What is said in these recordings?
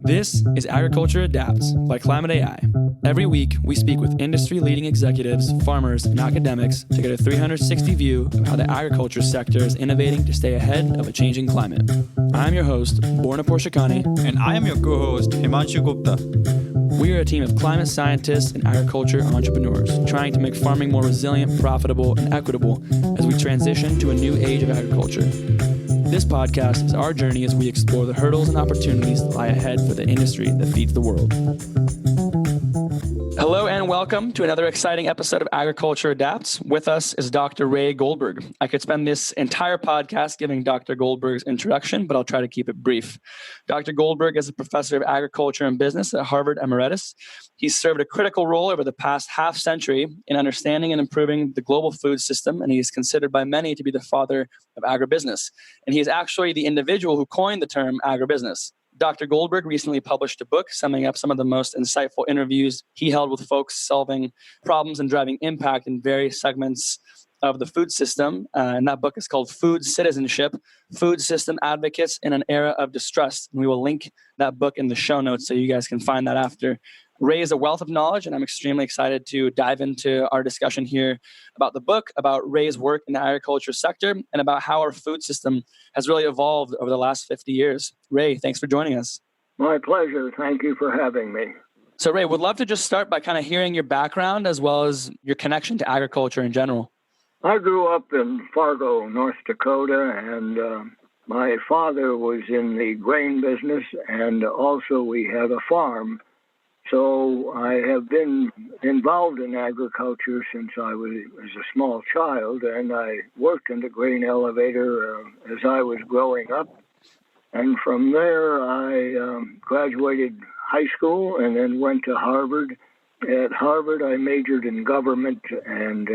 This is Agriculture Adapts by ClimateAi. Every week, we speak with industry-leading executives, farmers, and academics to get a 360 view of how the agriculture sector is innovating to stay ahead of a changing climate. I'm your host, Borna Porshakani. And I am your co-host, Himanshu Gupta. We are a team of climate scientists and agriculture entrepreneurs trying to make farming more resilient, profitable, and equitable as we transition to a new age of agriculture. This podcast is our journey as we explore the hurdles and opportunities that lie ahead for the industry that feeds the world. Hello and welcome to another exciting episode of Agriculture Adapts. With us is Dr. Ray Goldberg. I could spend this entire podcast giving Dr. Goldberg's introduction, but I'll try to keep it brief. Dr. Goldberg is a professor of agriculture and business at Harvard Emeritus. He's served a critical role over the past half century in understanding and improving the global food system, and he is considered by many to be the father of agribusiness. And he is actually the individual who coined the term agribusiness. Dr. Goldberg recently published a book summing up some of the most insightful interviews he held with folks solving problems and driving impact in various segments of the food system. And that book is called Food Citizenship, Food System Advocates in an Era of Distrust. And we will link that book in the show notes so you guys can find that after. Ray is a wealth of knowledge, and I'm extremely excited to dive into our discussion here about the book, about Ray's work in the agriculture sector, and about how our food system has really evolved over the last 50 years. Ray, thanks for joining us. My pleasure. Thank you for having me. So Ray, would love to just start by kind of hearing your background as well as your connection to agriculture in general. I grew up in Fargo, North Dakota, and my father was in the grain business, and also we had a farm. So I have been involved in agriculture since I was a small child, and I worked in the grain elevator as I was growing up. And from there, I graduated high school and then went to Harvard. At Harvard, I majored in government and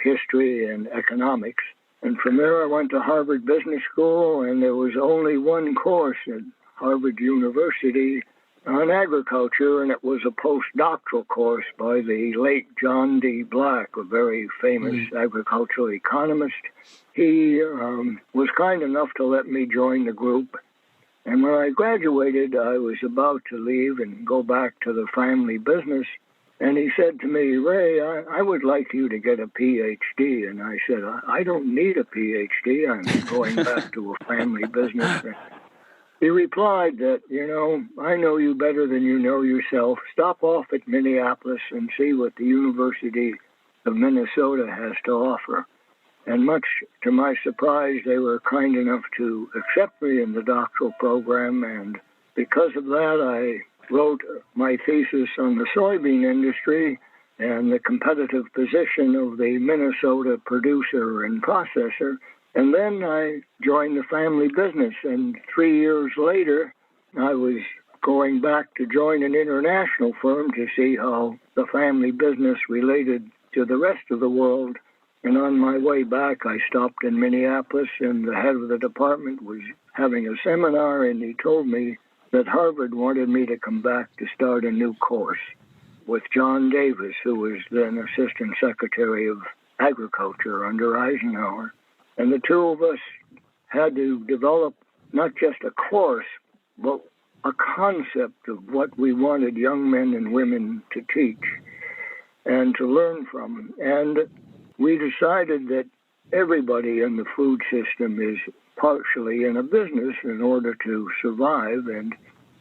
history and economics. And from there, I went to Harvard Business School, and there was only one course at Harvard University on agriculture, and it was a postdoctoral course by the late John D. Black, a very famous agricultural economist. He was kind enough to let me join the group. And when I graduated, I was about to leave and go back to the family business. And he said to me, Ray, I would like you to get a PhD. And I said, I don't need a PhD. I'm going back to a family business. He replied that, I know you better than you know yourself. Stop off at Minneapolis and see what the University of Minnesota has to offer. And much to my surprise, they were kind enough to accept me in the doctoral program. And because of that, I wrote my thesis on the soybean industry and the competitive position of the Minnesota producer and processor. And then I joined the family business, and 3 years later, I was going back to join an international firm to see how the family business related to the rest of the world. And on my way back, I stopped in Minneapolis, and the head of the department was having a seminar, and he told me that Harvard wanted me to come back to start a new course with John Davis, who was then Assistant Secretary of Agriculture under Eisenhower. And the two of us had to develop not just a course, but a concept of what we wanted young men and women to teach and to learn from. And we decided that everybody in the food system is partially in a business in order to survive, and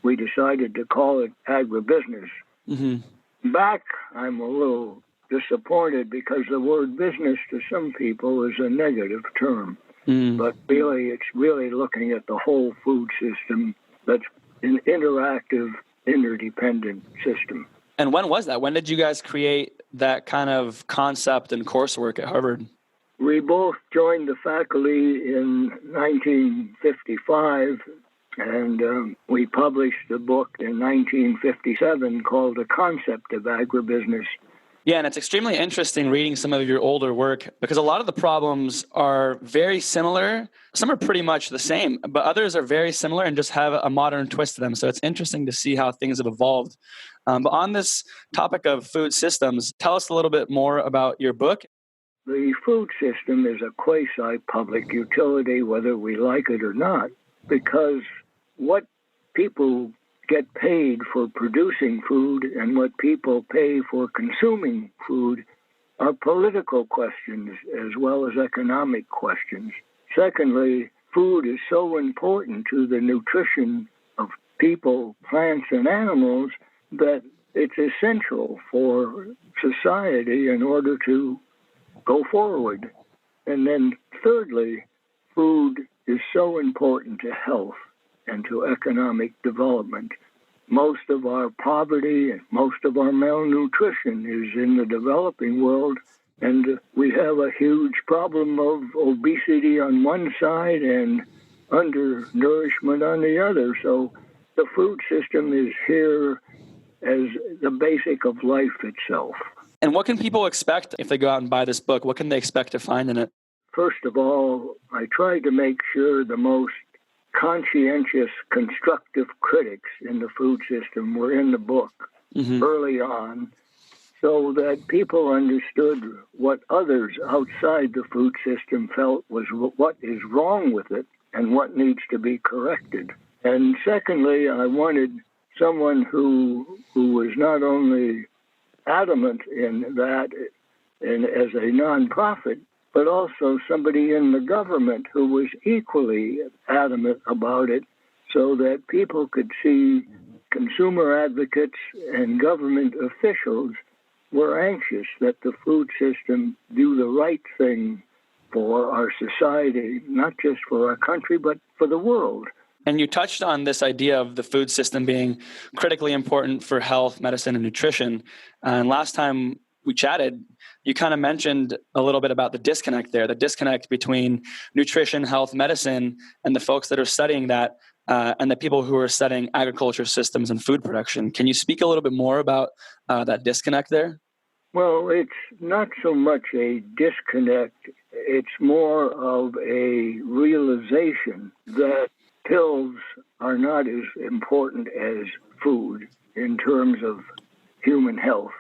we decided to call it agribusiness. Mm-hmm. Back, I'm a little disappointed because the word business to some people is a negative term. But really, it's really looking at the whole food system that's an interactive, interdependent system. And when was that? When did you guys create that kind of concept and coursework at Harvard? We both joined the faculty in 1955, and we published a book in 1957 called The Concept of Agribusiness. Yeah, and it's extremely interesting reading some of your older work because a lot of the problems are very similar. Some are pretty much the same, but others are very similar and just have a modern twist to them. So it's interesting to see how things have evolved. But on this topic of food systems, tell us a little bit more about your book. The food system is a quasi-public utility, whether we like it or not. because what people get paid for producing food and what people pay for consuming food are political questions as well as economic questions. Secondly, food is so important to the nutrition of people, plants, and animals that it's essential for society in order to go forward. And then thirdly, food is so important to health and to economic development. Most of our poverty and most of our malnutrition is in the developing world, and we have a huge problem of obesity on one side and undernourishment on the other. So the food system is here as the basic of life itself. And what can people expect if they go out and buy this book? What can they expect to find in it? First of all, I tried to make sure the most conscientious, constructive critics in the food system were in the book early on, so that people understood what others outside the food system felt was what is wrong with it and what needs to be corrected. And secondly, I wanted someone who was not only adamant in that and as a nonprofit, but also somebody in the government who was equally adamant about it, so that people could see consumer advocates and government officials were anxious that the food system do the right thing for our society, not just for our country, but for the world. And you touched on this idea of the food system being critically important for health, medicine, and nutrition. And last time we chatted, you kind of mentioned a little bit about the disconnect there, the disconnect between nutrition, health, medicine, and the folks that are studying that, and the people who are studying agriculture systems and food production. Can you speak a little bit more about that disconnect there? Well, it's not so much a disconnect. It's more of a realization that pills are not as important as food in terms of human health.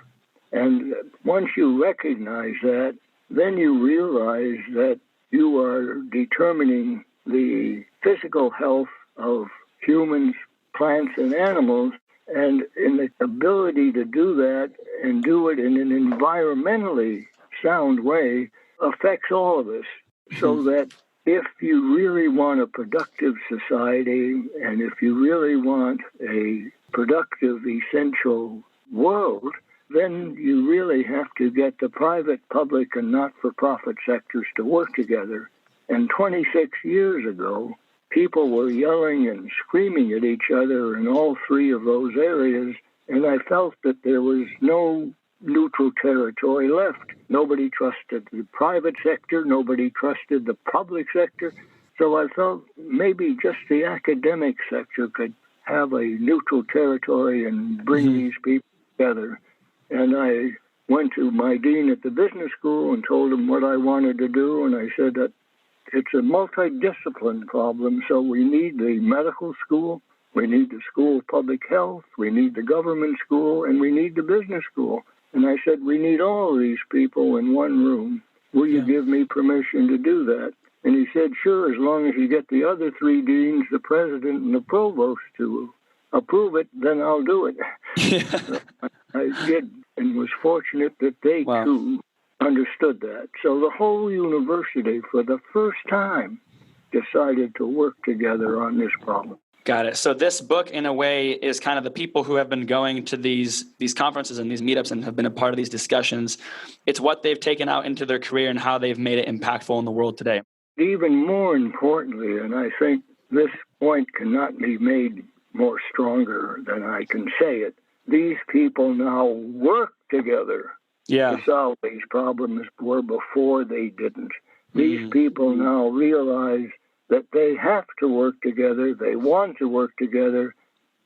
And once you recognize that, then you realize that you are determining the physical health of humans, plants, and animals, and in the ability to do that and do it in an environmentally sound way affects all of us. So that if you really want a productive society and if you really want a productive, essential world, then you really have to get the private, public, and not-for-profit sectors to work together. And 26 years ago, people were yelling and screaming at each other in all three of those areas, and I felt that there was no neutral territory left. Nobody trusted the private sector, nobody trusted the public sector, so I felt maybe just the academic sector could have a neutral territory and bring these people together. And I went to my dean at the business school and told him what I wanted to do, and I said that it's a multidiscipline problem, so we need the medical school, we need the school of public health, we need the government school, and we need the business school. And I said, we need all these people in one room. Will you give me permission to do that? And he said, sure, as long as you get the other three deans, the president, and the provost to approve it, then I'll do it. So I did, and was fortunate that they too understood that. So the whole university, for the first time, decided to work together on this problem. Got it. So this book, in a way, is kind of the people who have been going to these conferences and these meetups and have been a part of these discussions. It's what they've taken out into their career and how they've made it impactful in the world today. Even more importantly, and I think this point cannot be made more stronger than I can say it, these people now work together to solve these problems where before they didn't. These people now realize that they have to work together, they want to work together,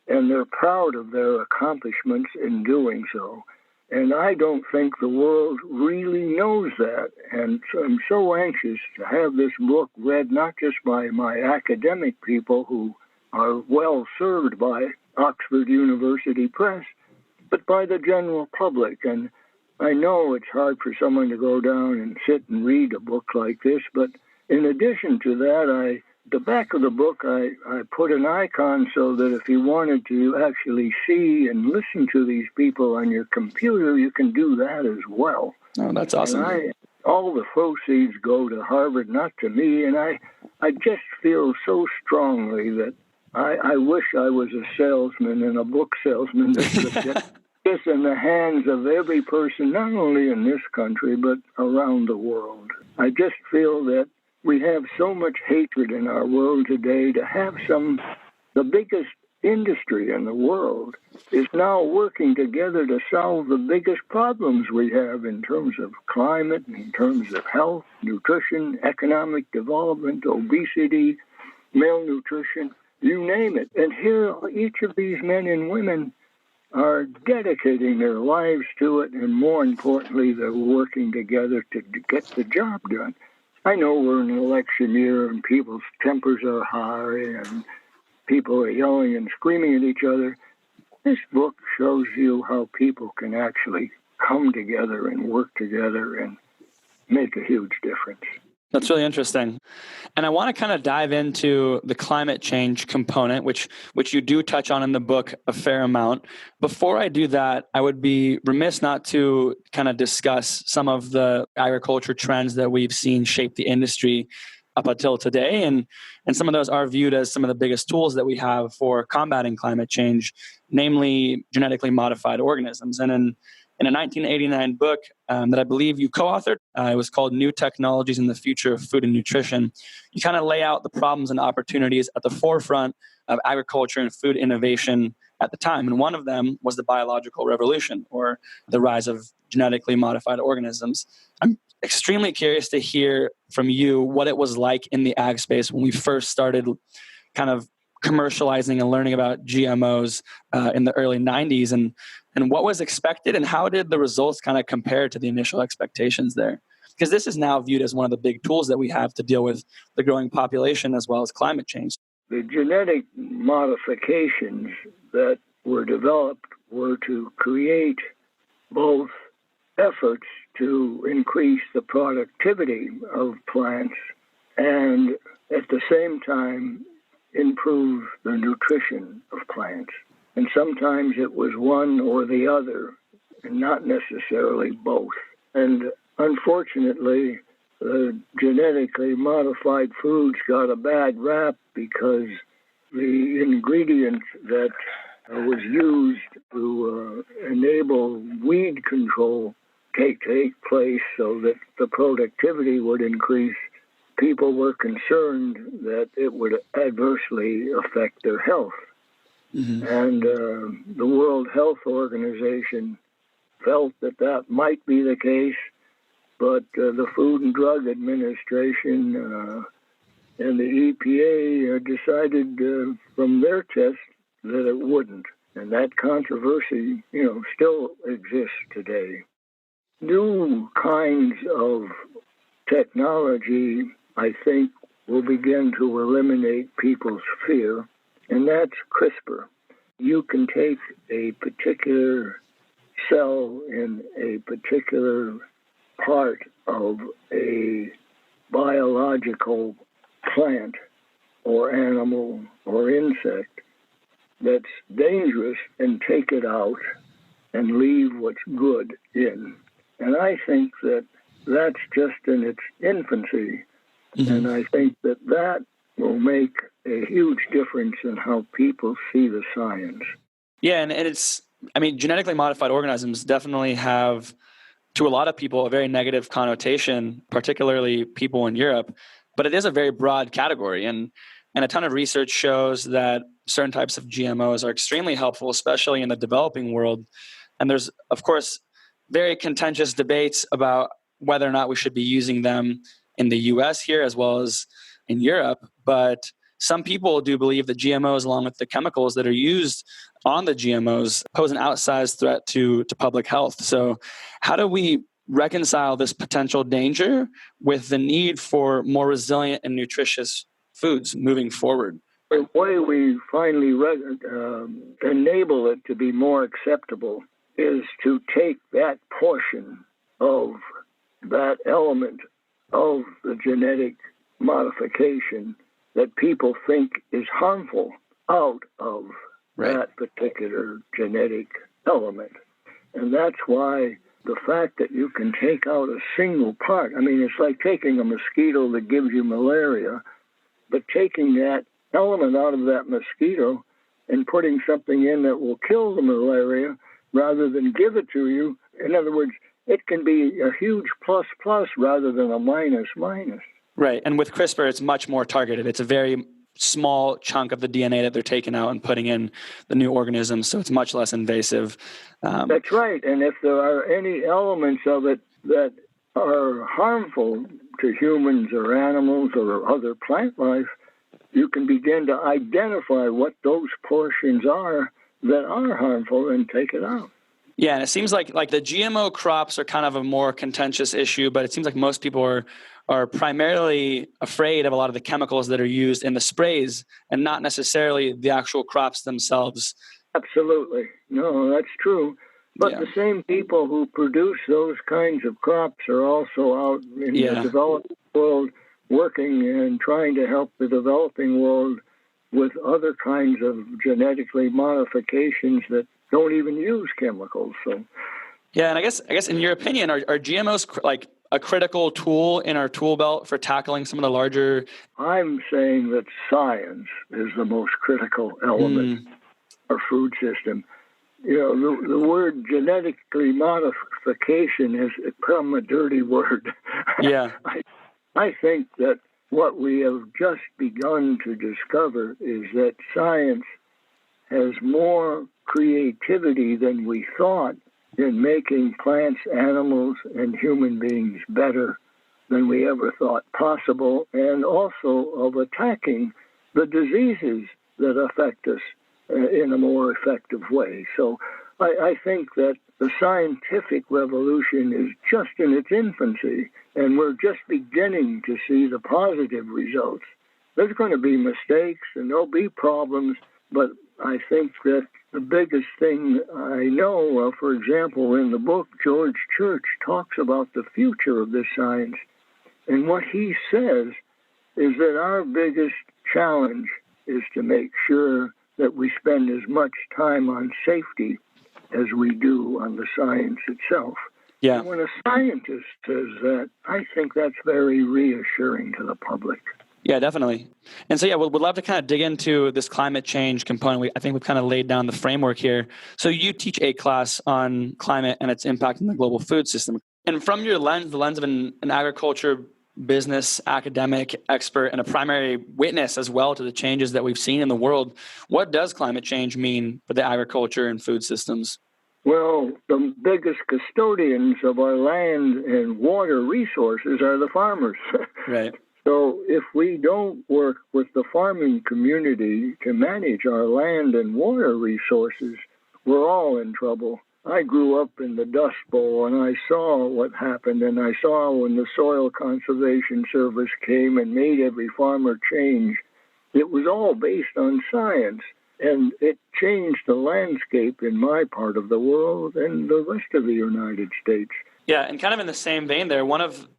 and they're proud of their accomplishments in doing so. And I don't think the world really knows that. And so I'm so anxious to have this book read not just by my academic people who are well served by Oxford University Press, but by the general public. And I know it's hard for someone to go down and sit and read a book like this, but in addition to that, I the back of the book, I put an icon so that if you wanted to actually see and listen to these people on your computer, you can do that as well. Oh, that's awesome. And all the proceeds go to Harvard, not to me. And I just feel so strongly that I wish I was a salesman and a book salesman that could get this in the hands of every person, not only in this country, but around the world. I just feel that we have so much hatred in our world today. To have the biggest industry in the world is now working together to solve the biggest problems we have in terms of climate, in terms of health, nutrition, economic development, obesity, malnutrition, you name it. And here, each of these men and women are dedicating their lives to it, and more importantly, they're working together to get the job done. I know we're in an election year and people's tempers are high and people are yelling and screaming at each other. This book shows you how people can actually come together and work together and make a huge difference. That's really interesting. And I want to kind of dive into the climate change component, which you do touch on in the book a fair amount. Before I do that, I would be remiss not to kind of discuss some of the agriculture trends that we've seen shape the industry up until today. And some of those are viewed as some of the biggest tools that we have for combating climate change, namely genetically modified organisms. And in a 1989 book that I believe you co-authored, it was called New Technologies in the Future of Food and Nutrition. You kind of lay out the problems and opportunities at the forefront of agriculture and food innovation at the time. And one of them was the biological revolution, or the rise of genetically modified organisms. I'm extremely curious to hear from you what it was like in the ag space when we first started kind of commercializing and learning about GMOs in the early 90s, and what was expected, and how did the results kind of compare to the initial expectations there? Because this is now viewed as one of the big tools that we have to deal with the growing population as well as climate change. The genetic modifications that were developed were to create both efforts to increase the productivity of plants and at the same time improve the nutrition of plants. And sometimes it was one or the other, and not necessarily both. And unfortunately, the genetically modified foods got a bad rap because the ingredient that was used to enable weed control take place so that the productivity would increase. People were concerned that it would adversely affect their health. Mm-hmm. And the World Health Organization felt that might be the case, but the Food and Drug Administration and the EPA decided from their test that it wouldn't. And that controversy, still exists today. New kinds of technology, I think, will begin to eliminate people's fear, and that's CRISPR. You can take a particular cell in a particular part of a biological plant or animal or insect that's dangerous and take it out and leave what's good in. And I think that that's just in its infancy. Mm-hmm. And I think that will make a huge difference in how people see the science. Yeah, and it's, genetically modified organisms definitely have, to a lot of people, a very negative connotation, particularly people in Europe, but it is a very broad category. And a ton of research shows that certain types of GMOs are extremely helpful, especially in the developing world. And there's, of course, very contentious debates about whether or not we should be using them in the US here as well as in Europe. But some people do believe that GMOs, along with the chemicals that are used on the GMOs, pose an outsized threat to public health. So how do we reconcile this potential danger with the need for more resilient and nutritious foods moving forward? The way we finally enable it to be more acceptable is to take that portion of that element of the genetic modification that people think is harmful out of Right. that particular genetic element. And that's why the fact that you can take out a single part, I mean, it's like taking a mosquito that gives you malaria, but taking that element out of that mosquito and putting something in that will kill the malaria rather than give it to you. In other words, it can be a huge plus rather than a minus. Right. And with CRISPR, it's much more targeted. It's a very small chunk of the DNA that they're taking out and putting in the new organisms, so it's much less invasive. That's right. And if there are any elements of it that are harmful to humans or animals or other plant life, you can begin to identify what those portions are that are harmful and take it out. Yeah, and it seems like the GMO crops are kind of a more contentious issue, but it seems like most people are primarily afraid of a lot of the chemicals that are used in the sprays and not necessarily the actual crops themselves. Absolutely. No, that's true. But the same people who produce those kinds of crops are also out in the developing world working and trying to help the developing world with other kinds of genetically modifications that don't even use chemicals. So, yeah, and I guess in your opinion, are GMOs like a critical tool in our tool belt for tackling some of the larger? I'm saying that science is the most critical element of our food system. You know, the word genetically modification has become a dirty word. Yeah. I think that what we have just begun to discover is that science has more creativity than we thought in making plants, animals, and human beings better than we ever thought possible, and also of attacking the diseases that affect us in a more effective way. So I think that the scientific revolution is just in its infancy, and we're just beginning to see the positive results. There's going to be mistakes and there'll be problems, but I think that the biggest thing I know, for example, in the book, George Church talks about the future of this science. And what he says is that our biggest challenge is to make sure that we spend as much time on safety as we do on the science itself. Yeah. And when a scientist says that, I think that's very reassuring to the public. Yeah, definitely. And so, yeah, we'd love to kind of dig into this climate change component. I think we've kind of laid down the framework here. So you teach a class on climate and its impact on the global food system. And from your lens, the lens of an agriculture business, academic, expert, and a primary witness as well to the changes that we've seen in the world, what does climate change mean for the agriculture and food systems? Well, the biggest custodians of our land and water resources are the farmers. Right. So if we don't work with the farming community to manage our land and water resources, we're all in trouble. I grew up in the Dust Bowl, and I saw what happened, and I saw when the Soil Conservation Service came and made every farmer change. It was all based on science, and it changed the landscape in my part of the world and the rest of the United States. Yeah, and kind of in the same vein there,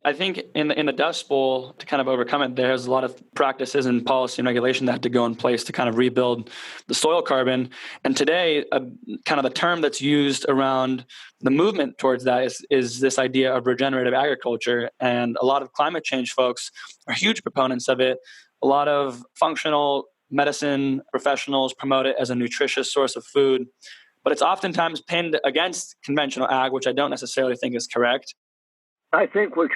I think in the Dust Bowl, to kind of overcome it, there's a lot of practices and policy and regulation that have to go in place to kind of rebuild the soil carbon. And today, kind of the term that's used around the movement towards that is this idea of regenerative agriculture. And a lot of climate change folks are huge proponents of it. A lot of functional medicine professionals promote it as a nutritious source of food. But it's oftentimes pinned against conventional ag, which I don't necessarily think is correct. I think we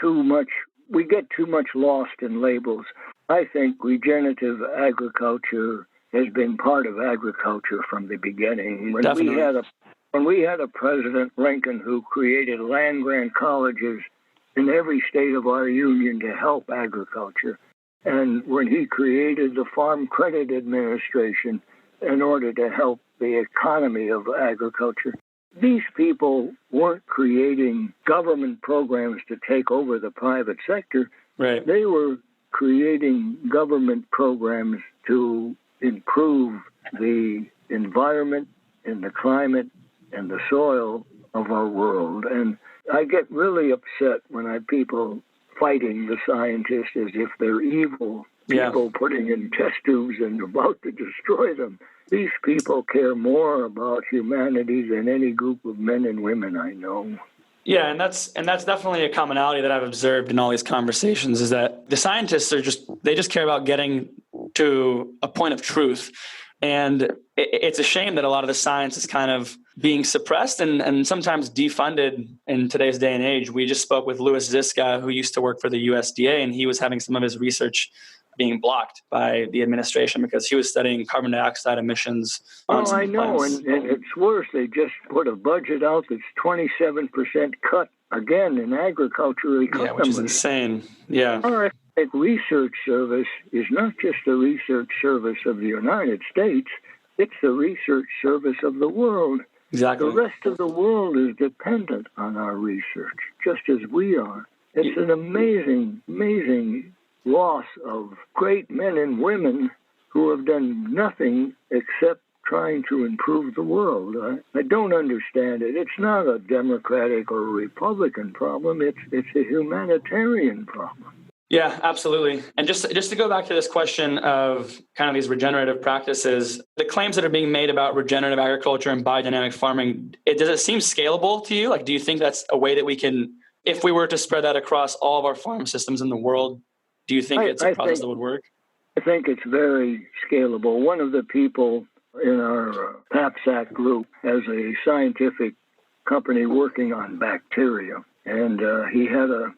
get too much lost in labels. I think regenerative agriculture has been part of agriculture from the beginning. When we had a President Lincoln who created land-grant colleges in every state of our union to help agriculture, and when he created the Farm Credit Administration in order to help the economy of agriculture. These people weren't creating government programs to take over the private sector. Right. They were creating government programs to improve the environment and the climate and the soil of our world. And I get really upset when I have people fighting the scientists as if they're evil Yeah. people putting in test tubes and about to destroy them. These people care more about humanity than any group of men and women I know. Yeah, and that's definitely a commonality that I've observed in all these conversations is that the scientists they just care about getting to a point of truth. And it's a shame that a lot of the science is kind of being suppressed and sometimes defunded in today's day and age. We just spoke with Louis Ziska, who used to work for the USDA, and he was having some of his research being blocked by the administration because he was studying carbon dioxide emissions on some I know, plants. and it's worse. They just put a budget out that's 27% cut, again, in agriculture. Yeah, which is insane. Yeah. Our research service is not just the research service of the United States, it's the research service of the world. Exactly. The rest of the world is dependent on our research, just as we are. It's an amazing, amazing loss of great men and women who have done nothing except trying to improve the world. I don't understand it. It's not a Democratic or a Republican problem. It's a humanitarian problem. Yeah, absolutely. And just to go back to this question of kind of these regenerative practices, the claims that are being made about regenerative agriculture and biodynamic farming, does it seem scalable to you? Like, do you think that's a way that we can, if we were to spread that across all of our farm systems in the world, do you think it's a process that would work? I think it's very scalable. One of the people in our PAPSAC group has a scientific company working on bacteria, and he had a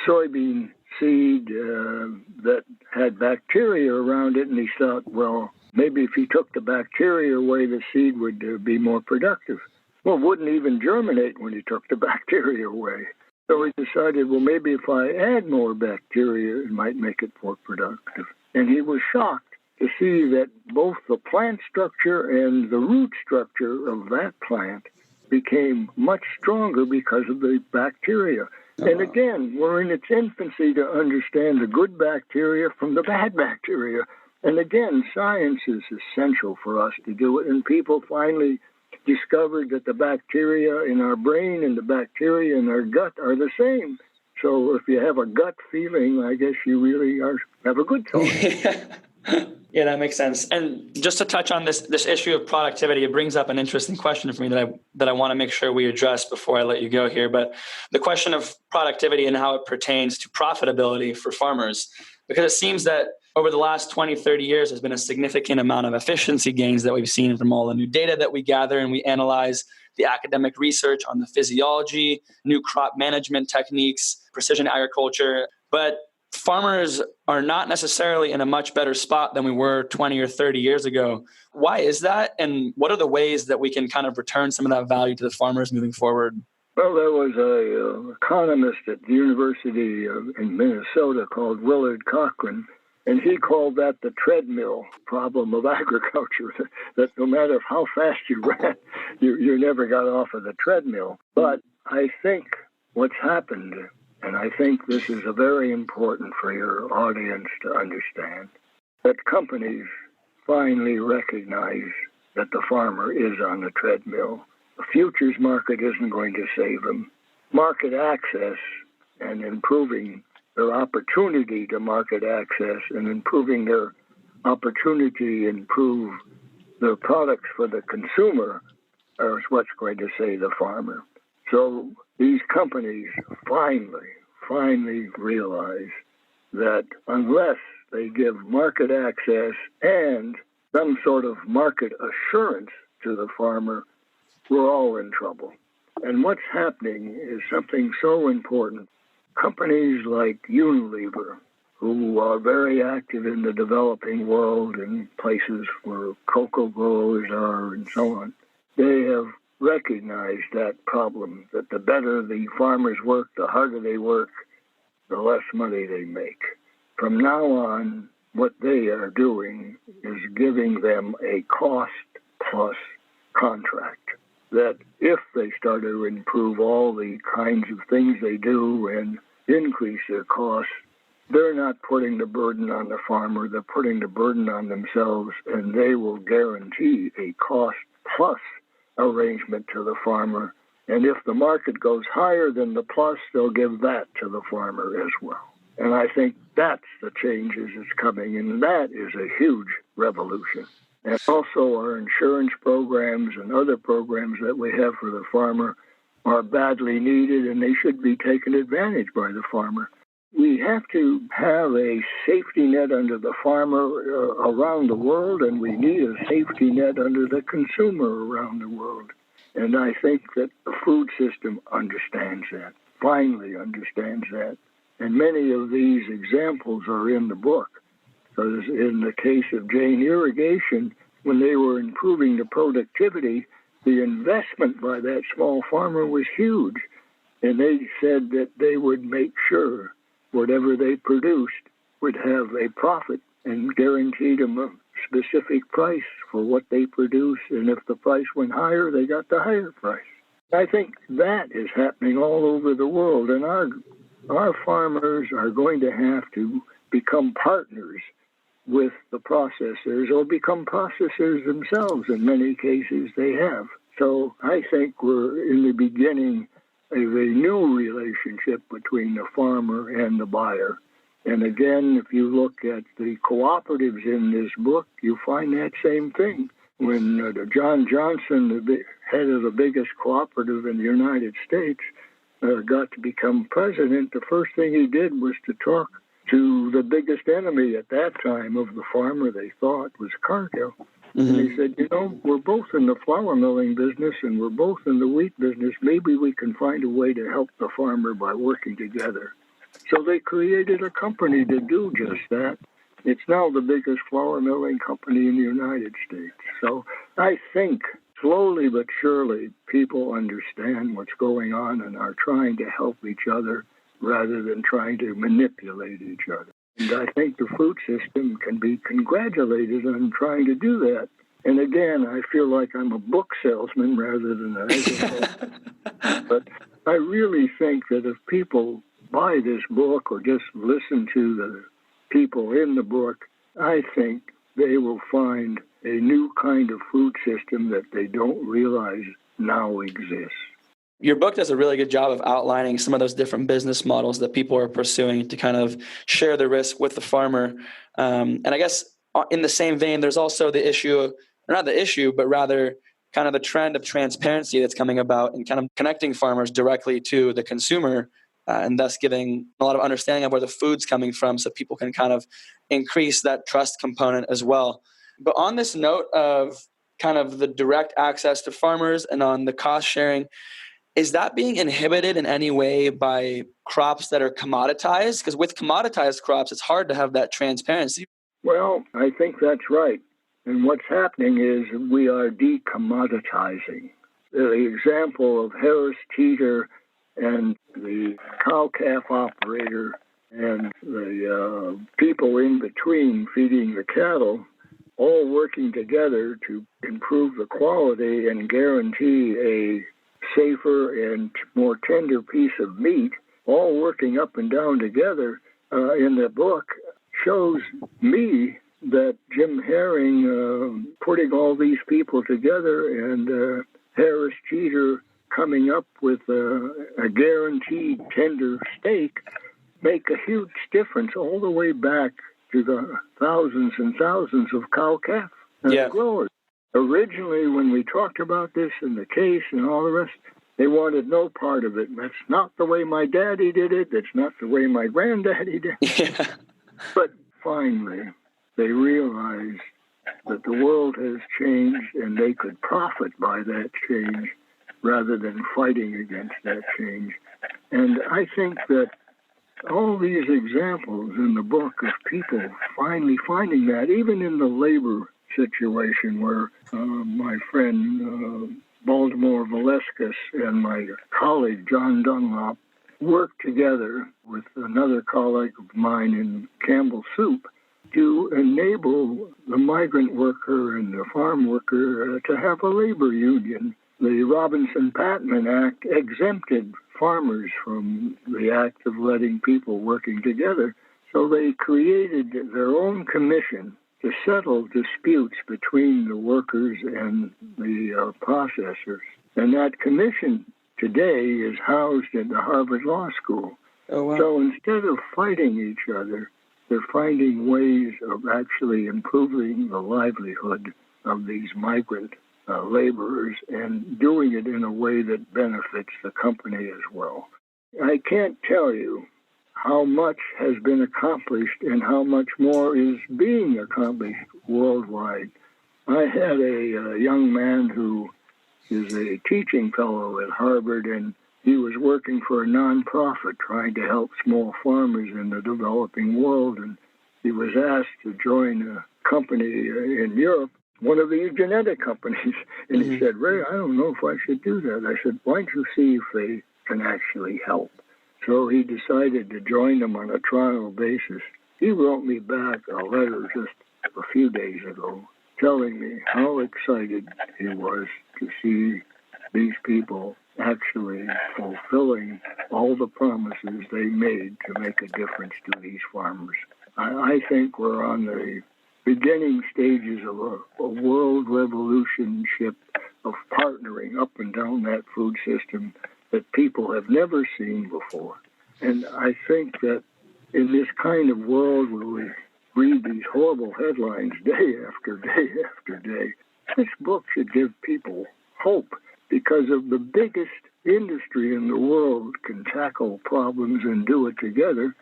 soybean seed that had bacteria around it, and he thought, well, maybe if he took the bacteria away, the seed would be more productive. Well, it wouldn't even germinate when he took the bacteria away. So he decided, well, maybe if I add more bacteria, it might make it more productive. And he was shocked to see that both the plant structure and the root structure of that plant became much stronger because of the bacteria. And again, we're in its infancy to understand the good bacteria from the bad bacteria. And again, science is essential for us to do it. And people finally discovered that the bacteria in our brain and the bacteria in our gut are the same. So if you have a gut feeling, I guess you really have a good thought. Yeah, that makes sense. And just to touch on this issue of productivity, it brings up an interesting question for me that I want to make sure we address before I let you go here. But the question of productivity and how it pertains to profitability for farmers, because it seems that over the last 20, 30 years, there's been a significant amount of efficiency gains that we've seen from all the new data that we gather and we analyze, the academic research on the physiology, new crop management techniques, precision agriculture. But farmers are not necessarily in a much better spot than we were 20 or 30 years ago. Why is that? And what are the ways that we can kind of return some of that value to the farmers moving forward? Well, there was an economist at the University in Minnesota called Willard Cochran, and he called that the treadmill problem of agriculture, that no matter how fast you ran, you never got off of the treadmill. But I think what's happened, and I think this is very important for your audience to understand, that companies finally recognize that the farmer is on the treadmill. The futures market isn't going to save them. Market access and improving their opportunity to market access and improving their opportunity to improve their products for the consumer is what's going to save the farmer. So these companies finally realize that unless they give market access and some sort of market assurance to the farmer, we're all in trouble. And what's happening is something so important. Companies like Unilever, who are very active in the developing world in places where cocoa growers are and so on, they have recognized that problem, that the better the farmers work, the harder they work, the less money they make. From now on, what they are doing is giving them a cost-plus contract, that if they start to improve all the kinds of things they do and increase their costs, they're not putting the burden on the farmer, they're putting the burden on themselves, and they will guarantee a cost-plus arrangement to the farmer. And if the market goes higher than the plus, they'll give that to the farmer as well. And I think that's the changes that's coming, and that is a huge revolution. And also our insurance programs and other programs that we have for the farmer are badly needed, and they should be taken advantage by the farmer. We have to have a safety net under the farmer around the world, and we need a safety net under the consumer around the world. And I think that the food system understands that, finally understands that. And many of these examples are in the book. Because in the case of Jane Irrigation, when they were improving the productivity, the investment by that small farmer was huge. And they said that they would make sure whatever they produced would have a profit and guaranteed them a specific price for what they produce. And if the price went higher, they got the higher price. I think that is happening all over the world. And our farmers are going to have to become partners with the processors or become processors themselves. In many cases, they have. So I think we're in the beginning of a new relationship between the farmer and the buyer. And again, if you look at the cooperatives in this book, you find that same thing. When John Johnson, the head of the biggest cooperative in the United States, got to become president, the first thing he did was to talk to the biggest enemy at that time of the farmer, they thought, was Cargill. Mm-hmm. And he said, we're both in the flour milling business and we're both in the wheat business. Maybe we can find a way to help the farmer by working together. So they created a company to do just that. It's now the biggest flour milling company in the United States. So I think slowly but surely people understand what's going on and are trying to help each other rather than trying to manipulate each other. And I think the food system can be congratulated on trying to do that. And again, I feel like I'm a book salesman rather than an agriculture. But I really think that if people buy this book or just listen to the people in the book, I think they will find a new kind of food system that they don't realize now exists. Your book does a really good job of outlining some of those different business models that people are pursuing to kind of share the risk with the farmer. And I guess in the same vein, there's also the issue, or not the issue, but rather kind of the trend of transparency that's coming about and kind of connecting farmers directly to the consumer and thus giving a lot of understanding of where the food's coming from so people can kind of increase that trust component as well. But on this note of kind of the direct access to farmers and on the cost sharing, is that being inhibited in any way by crops that are commoditized? Because with commoditized crops, it's hard to have that transparency. Well, I think that's right. And what's happening is we are decommoditizing. The example of Harris Teeter and the cow-calf operator and the people in between feeding the cattle, all working together to improve the quality and guarantee a safer and more tender piece of meat, all working up and down together in the book, shows me that Jim Herring putting all these people together and Harris Teeter coming up with a guaranteed tender steak make a huge difference all the way back to the thousands and thousands of cow-calf growers. Originally, when we talked about this in the case and all the rest, they wanted no part of it. That's not the way my daddy did it. That's not the way my granddaddy did it. Yeah. But finally, they realized that the world has changed and they could profit by that change rather than fighting against that change. And I think that all these examples in the book of people finally finding that, even in the labor situation where my friend Baltimore Valescas and my colleague John Dunlop worked together with another colleague of mine in Campbell Soup to enable the migrant worker and the farm worker to have a labor union. The Robinson-Patman Act exempted farmers from the act of letting people working together. So they created their own commission to settle disputes between the workers and the processors. And that commission today is housed in the Harvard Law School. Oh, wow. So instead of fighting each other, they're finding ways of actually improving the livelihood of these migrant laborers and doing it in a way that benefits the company as well. I can't tell you how much has been accomplished and how much more is being accomplished worldwide. I had a young man who is a teaching fellow at Harvard, and he was working for a nonprofit trying to help small farmers in the developing world, and he was asked to join a company in Europe, one of these genetic companies, and he said, "Ray, I don't know if I should do that." I said, "Why don't you see if they can actually help?" So he decided to join them on a trial basis. He wrote me back a letter just a few days ago telling me how excited he was to see these people actually fulfilling all the promises they made to make a difference to these farmers. I think we're on the beginning stages of a world revolutionship of partnering up and down that food system that people have never seen before. And I think that in this kind of world where we read these horrible headlines day after day after day, this book should give people hope, because of the biggest industry in the world can tackle problems and do it together.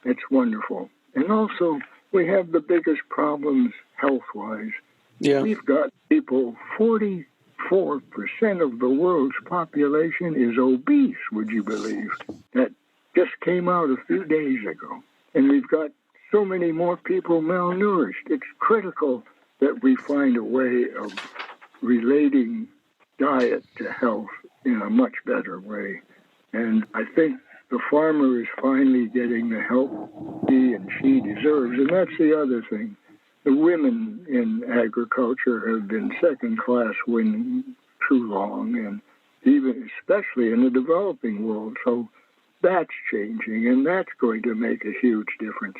It's wonderful. And also, we have the biggest problems health-wise. Yeah. We've got people, 44% of the world's population is obese, would you believe? That just came out a few days ago. And we've got so many more people malnourished. It's critical that we find a way of relating diet to health in a much better way. And I think the farmer is finally getting the help he and she deserves. And that's the other thing. The women in agriculture have been second-class women too long, and even especially in the developing world. So that's changing, and that's going to make a huge difference.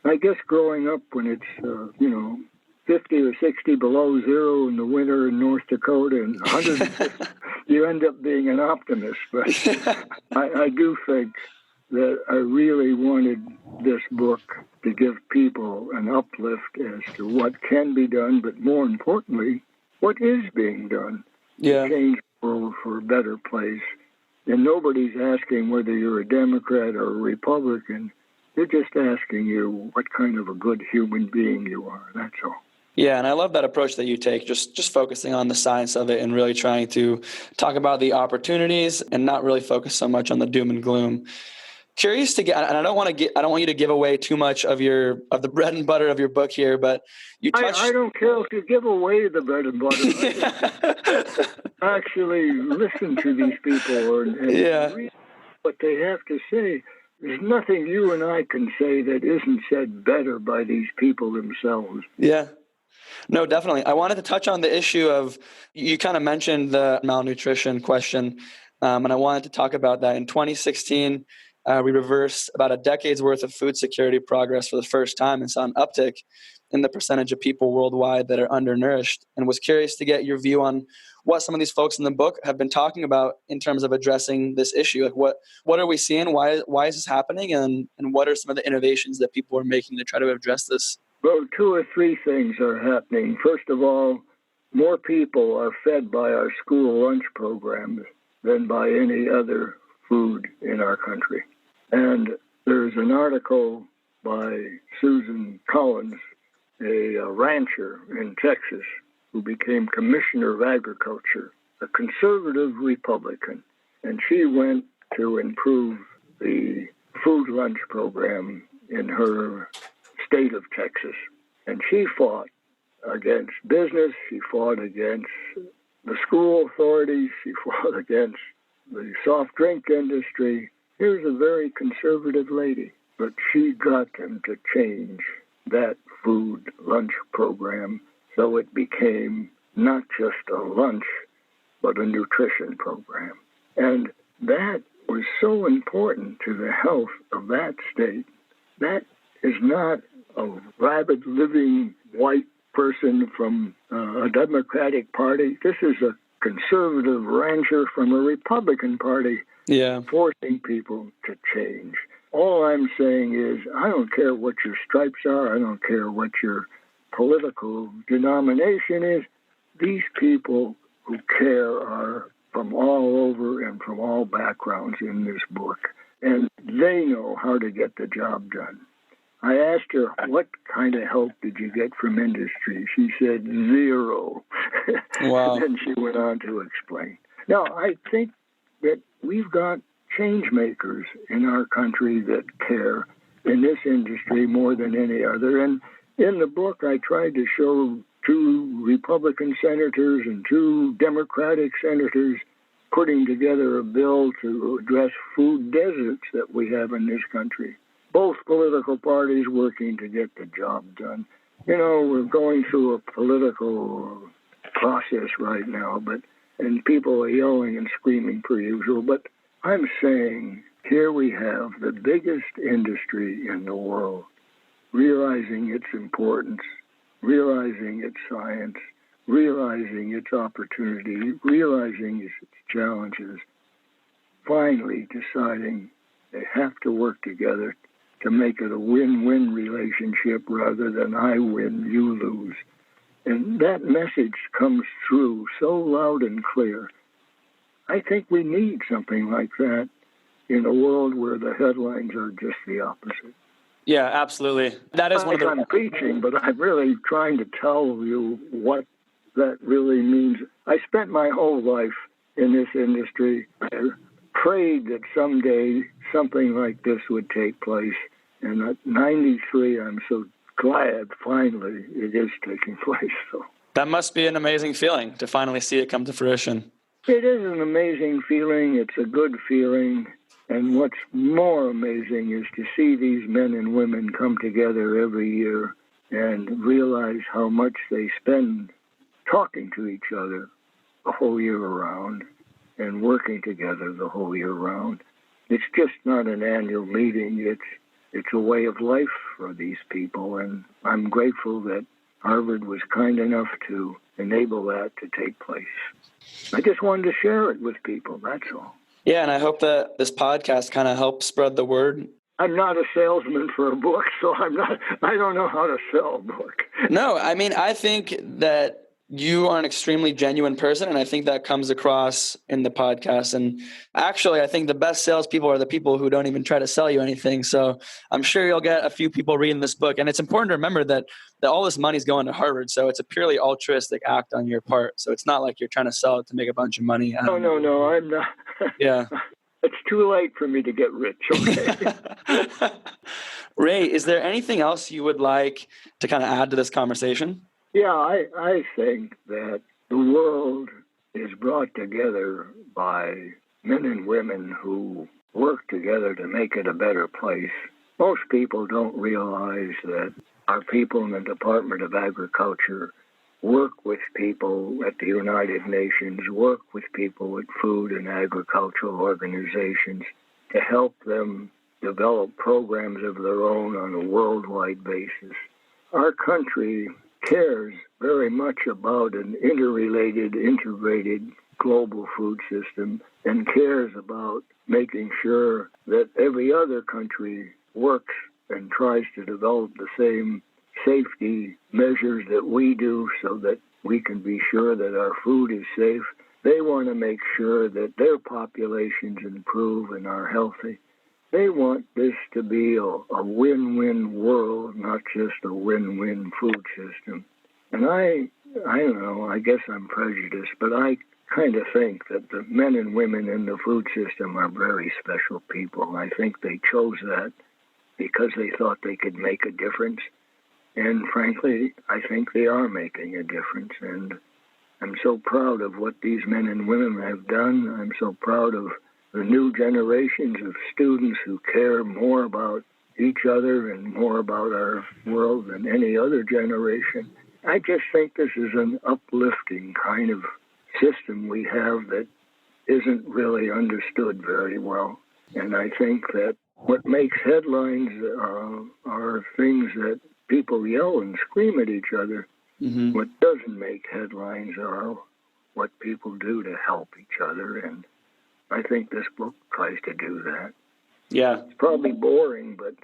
I guess growing up when it's, 50 or 60 below zero in the winter in North Dakota and 150, you end up being an optimist. But I do think that I really wanted this book to give people an uplift as to what can be done, but more importantly, what is being done to change the world for a better place. And nobody's asking whether you're a Democrat or a Republican. They're just asking you what kind of a good human being you are. That's all. Yeah, and I love that approach that you take, just focusing on the science of it and really trying to talk about the opportunities and not really focus so much on the doom and gloom. Curious to get, and I don't want you to give away too much of the bread and butter of your book here, but you touched. I don't care if you give away the bread and butter. Actually listen to these people and read what they have to say. There's nothing you and I can say that isn't said better by these people themselves. Yeah. No, definitely. I wanted to touch on the issue of, you kind of mentioned the malnutrition question, and I wanted to talk about that. In 2016, we reversed about a decade's worth of food security progress for the first time and saw an uptick in the percentage of people worldwide that are undernourished, and was curious to get your view on what some of these folks in the book have been talking about in terms of addressing this issue. Like what are we seeing? Why is this happening? And what are some of the innovations that people are making to try to address this? Well, 2 or 3 things are happening. First of all, more people are fed by our school lunch programs than by any other food in our country. And there's an article by Susan Collins, a rancher in Texas, who became Commissioner of Agriculture, a conservative Republican. And she went to improve the food lunch program in her state of Texas. And she fought against business, she fought against the school authorities, she fought against the soft drink industry. Here's a very conservative lady, but she got them to change that food lunch program so it became not just a lunch, but a nutrition program. And that was so important to the health of that state. That is not a rabid living white person from a Democratic Party. This is a conservative rancher from a Republican Party forcing people to change. all I'm saying is I don't care what your stripes are. I don't care what your political denomination is. These people who care are from all over and from all backgrounds in this book, and they know how to get the job done. I asked her, what kind of help did you get from industry? She said, zero. Wow. And then she went on to explain. Now, I think that we've got change makers in our country that care in this industry more than any other. And in the book, I tried to show 2 Republican senators and 2 Democratic senators putting together a bill to address food deserts that we have in this country. Both political parties working to get the job done. You know, we're going through a political process right now, and people are yelling and screaming per usual, but I'm saying here we have the biggest industry in the world, realizing its importance, realizing its science, realizing its opportunity, realizing its challenges, finally deciding they have to work together to make it a win-win relationship rather than I win, you lose. And that message comes through so loud and clear. I think we need something like that in a world where the headlines are just the opposite. Yeah, absolutely. That is one of the... I'm preaching, but I'm really trying to tell you what that really means. I spent my whole life in this industry. I prayed that someday something like this would take place. And at 93, I'm so glad finally it is taking place. So that must be an amazing feeling to finally see it come to fruition. It is an amazing feeling. It's a good feeling. And what's more amazing is to see these men and women come together every year and realize how much they spend talking to each other the whole year around and working together the whole year round. It's just not an annual meeting. It's a way of life for these people, and I'm grateful that Harvard was kind enough to enable that to take place. I just wanted to share it with people, that's all. Yeah, and I hope that this podcast kind of helps spread the word. I'm not a salesman for a book, so I don't know how to sell a book. No, I mean, I think that you are an extremely genuine person, and I think that comes across in the podcast. And actually, I think the best salespeople are the people who don't even try to sell you anything. So I'm sure you'll get a few people reading this book. And it's important to remember that all this money is going to Harvard. So it's a purely altruistic act on your part. So it's not like you're trying to sell it to make a bunch of money. No, I'm not. Yeah. It's too late for me to get rich, okay? Ray, is there anything else you would like to kind of add to this conversation? Yeah, I think that the world is brought together by men and women who work together to make it a better place. Most people don't realize that our people in the Department of Agriculture work with people at the United Nations, work with people at food and agricultural organizations to help them develop programs of their own on a worldwide basis. Our country cares very much about an interrelated, integrated global food system and cares about making sure that every other country works and tries to develop the same safety measures that we do so that we can be sure that our food is safe. They want to make sure that their populations improve and are healthy. They want this to be a win-win world, not just a win-win food system. And I don't know, I guess I'm prejudiced, but I kind of think that the men and women in the food system are very special people. I think they chose that because they thought they could make a difference. And frankly, I think they are making a difference. And I'm so proud of what these men and women have done. I'm so proud of the new generations of students who care more about each other and more about our world than any other generation. I just think this is an uplifting kind of system we have that isn't really understood very well. And I think that what makes headlines are things that people yell and scream at each other. Mm-hmm. What doesn't make headlines are what people do to help each other. And I think this book tries to do that. Yeah. It's probably boring, but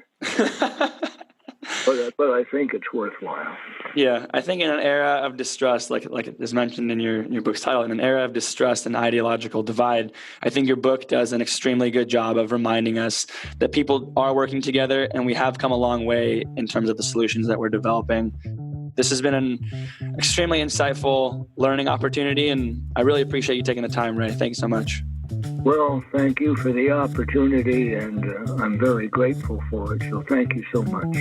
but I think it's worthwhile. Yeah, I think in an era of distrust, like is mentioned in your book's title, in an era of distrust and ideological divide, I think your book does an extremely good job of reminding us that people are working together and we have come a long way in terms of the solutions that we're developing. This has been an extremely insightful learning opportunity, and I really appreciate you taking the time, Ray. Thanks so much. Well, thank you for the opportunity, and I'm very grateful for it. So thank you so much.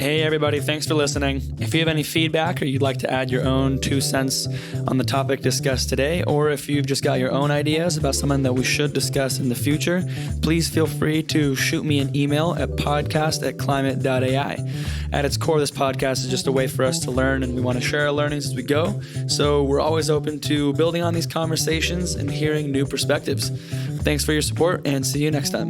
Hey, everybody. Thanks for listening. If you have any feedback or you'd like to add your own 2 cents on the topic discussed today, or if you've just got your own ideas about something that we should discuss in the future, please feel free to shoot me an email at podcast@climate.ai. At its core, this podcast is just a way for us to learn, and we want to share our learnings as we go. So we're always open to building on these conversations and hearing new perspectives. Thanks for your support, and see you next time.